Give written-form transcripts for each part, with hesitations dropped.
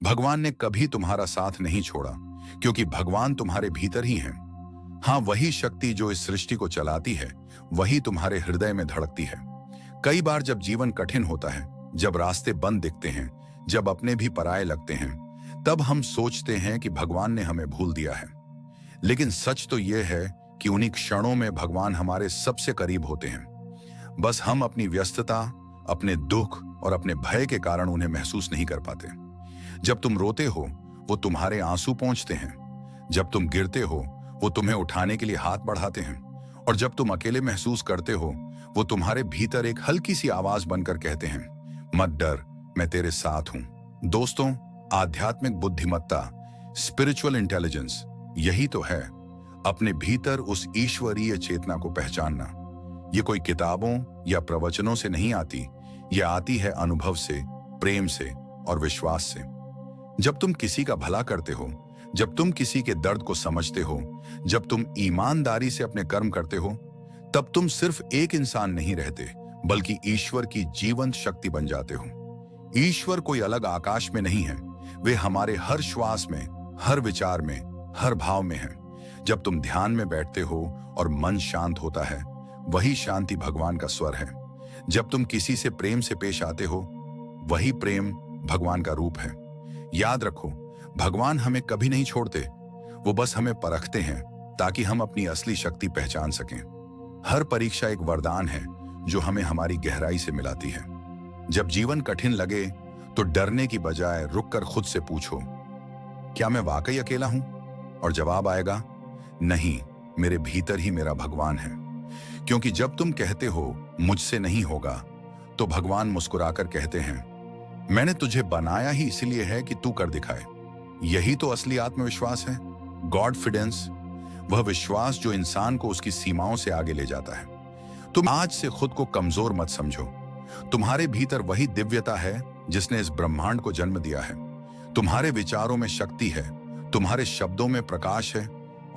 भगवान ने कभी तुम्हारा साथ नहीं छोड़ा, क्योंकि भगवान तुम्हारे भीतर ही हैं। हाँ, वही शक्ति जो इस सृष्टि को चलाती है, वही तुम्हारे हृदय में धड़कती है। कई बार जब जीवन कठिन होता है, जब रास्ते बंद दिखते हैं, जब अपने भी पराये लगते हैं, तब हम सोचते हैं कि भगवान ने हमें भूल दिया है। लेकिन सच तो यह है कि उन्हीं क्षणों में भगवान हमारे सबसे करीब होते हैं। बस हम अपनी व्यस्तता, अपने दुख और अपने भय के कारण उन्हें महसूस नहीं कर पाते। जब तुम रोते हो, वो तुम्हारे आंसू पोंछते हैं। जब तुम गिरते हो, वो तुम्हें उठाने के लिए हाथ बढ़ाते हैं। और जब तुम अकेले महसूस करते हो, वो तुम्हारे भीतर एक हल्की सी आवाज बनकर कहते हैं, मत डर, मैं तेरे साथ हूं। दोस्तों, आध्यात्मिक बुद्धिमत्ता, स्पिरिचुअल इंटेलिजेंस, यही तो है, अपने भीतर उस ईश्वरीय चेतना को पहचानना। ये कोई किताबों या प्रवचनों से नहीं आती, ये आती है अनुभव से, प्रेम से और विश्वास से। जब तुम किसी का भला करते हो, जब तुम किसी के दर्द को समझते हो, जब तुम ईमानदारी से अपने कर्म करते हो, तब तुम सिर्फ एक इंसान नहीं रहते, बल्कि ईश्वर की जीवंत शक्ति बन जाते हो। ईश्वर कोई अलग आकाश में नहीं है, वे हमारे हर श्वास में, हर विचार में, हर भाव में है। जब तुम ध्यान में बैठते हो और मन शांत होता है, वही शांति भगवान का स्वर है। जब तुम किसी से प्रेम से पेश आते हो, वही प्रेम भगवान का रूप है। याद रखो, भगवान हमें कभी नहीं छोड़ते, वो बस हमें परखते हैं ताकि हम अपनी असली शक्ति पहचान सकें। हर परीक्षा एक वरदान है जो हमें हमारी गहराई से मिलाती है। जब जीवन कठिन लगे तो डरने की बजाय रुककर खुद से पूछो, क्या मैं वाकई अकेला हूं? और जवाब आएगा, नहीं, मेरे भीतर ही मेरा भगवान है। क्योंकि जब तुम कहते हो मुझसे नहीं होगा, तो भगवान मुस्कुराकर कहते हैं, मैंने तुझे बनाया ही इसलिए है कि तू कर दिखाए। यही तो असली आत्मविश्वास है, गॉडफिडेंस, वह विश्वास जो इंसान को उसकी सीमाओं से आगे ले जाता है। तुम आज से खुद को कमजोर मत समझो। तुम्हारे भीतर वही दिव्यता है जिसने इस ब्रह्मांड को जन्म दिया है। तुम्हारे विचारों में शक्ति है, तुम्हारे शब्दों में प्रकाश है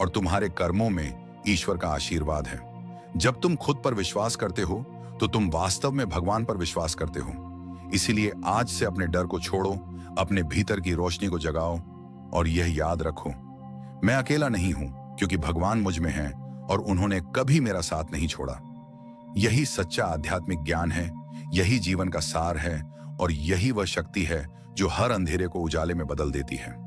और तुम्हारे कर्मों में ईश्वर का आशीर्वाद है। जब तुम खुद पर विश्वास करते हो, तो तुम वास्तव में भगवान पर विश्वास करते हो। इसीलिए आज से अपने डर को छोड़ो, अपने भीतर की रोशनी को जगाओ और यह याद रखो, मैं अकेला नहीं हूं, क्योंकि भगवान मुझ में है और उन्होंने कभी मेरा साथ नहीं छोड़ा। यही सच्चा आध्यात्मिक ज्ञान है, यही जीवन का सार है और यही वह शक्ति है जो हर अंधेरे को उजाले में बदल देती है।